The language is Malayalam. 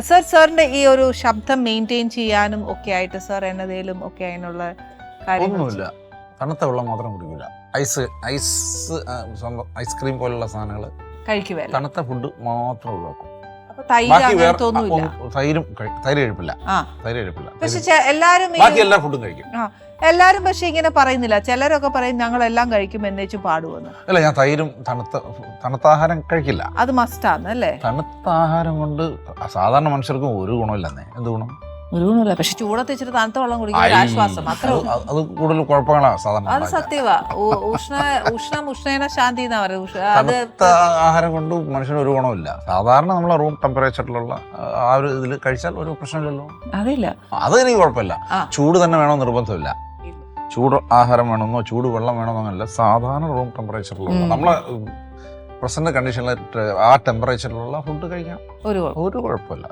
സർ സാറിന്റെ ഈ ഒരു ശബ്ദം മെയിൻറ്റെയിൻ ചെയ്യാനും ഒക്കെ ആയിട്ട് സർ എന്നതേലും ഒക്കെ അതിനുള്ള കാര്യങ്ങൾ ഒന്നുമില്ല, തണുത്ത വെള്ളം മാത്രം കുടിക്കില്ല. ഐസ്ക്രീം പോലുള്ള സാധനങ്ങൾ കഴിക്കുവല്ല, തണുത്ത ഫുഡ് മാത്രം ഒഴിവാക്കും. അപ്പൊ തൈര് ബാക്കി വേറെ അങ്ങനത്തൊന്നുമില്ല. തൈര് കഴിപ്പില്ല. ആ തൈര് കഴിപ്പില്ല. പക്ഷെ എല്ലാരും ബാക്കി എല്ലാ ഫുഡും കഴിക്കും. എല്ലാരും പക്ഷെ ഇങ്ങനെ പറയുന്നില്ല. ചിലരൊക്കെ പറയും ഞങ്ങളെല്ലാം കഴിക്കും എന്നേച്ചു പാടുവെന്ന്. അല്ല, ഞാൻ തൈരും തണുത്ത ആഹാരം കഴിക്കില്ല. അത് മസ്റ്റാണ് അല്ലേ? തണുത്ത ആഹാരം കൊണ്ട് സാധാരണ മനുഷ്യർക്കും ഒരു ഗുണമില്ലെന്നേ. എന്ത് ഗുണം? ഒരു ഗുണമില്ല. പക്ഷെ ചൂടത്ത് വെച്ചിട്ട് തണുത്ത വെള്ളം കുടിക്കുന്ന ഒരു ആശ്വാസം അത്ര. അത് കൂടുതൽ കുഴപ്പങ്ങളാണ് സാധാരണ. അത് സത്യവാ. ഉഷ്ണേന ശാന്തി എന്നാ പറയുന്നത്. തണുത്ത ആഹാരം കൊണ്ട് മനുഷ്യന് ഒരു ഗുണമില്ല. സാധാരണ നമ്മളെ റൂം ടെമ്പറേച്ചറിലുള്ള ആ ഒരു ഇതിൽ കഴിച്ചാൽ ഒരു പ്രശ്നമില്ലല്ലോ. അതില്ല, അത് എനിക്ക് കുഴപ്പമില്ല. ചൂട് തന്നെ വേണമെന്ന് നിർബന്ധമില്ല. ചൂട് ആഹാരം വേണമെന്നോ ചൂട് വെള്ളം വേണമെന്നല്ല, സാധാരണ റൂം ടെമ്പറേച്ചറിലുള്ള നമ്മളെ പ്രസന്റ് കണ്ടീഷനിൽ ആ ടെമ്പറേച്ചറിലുള്ള ഫുഡ് കഴിക്കാം, ഒരു കുഴപ്പമില്ല.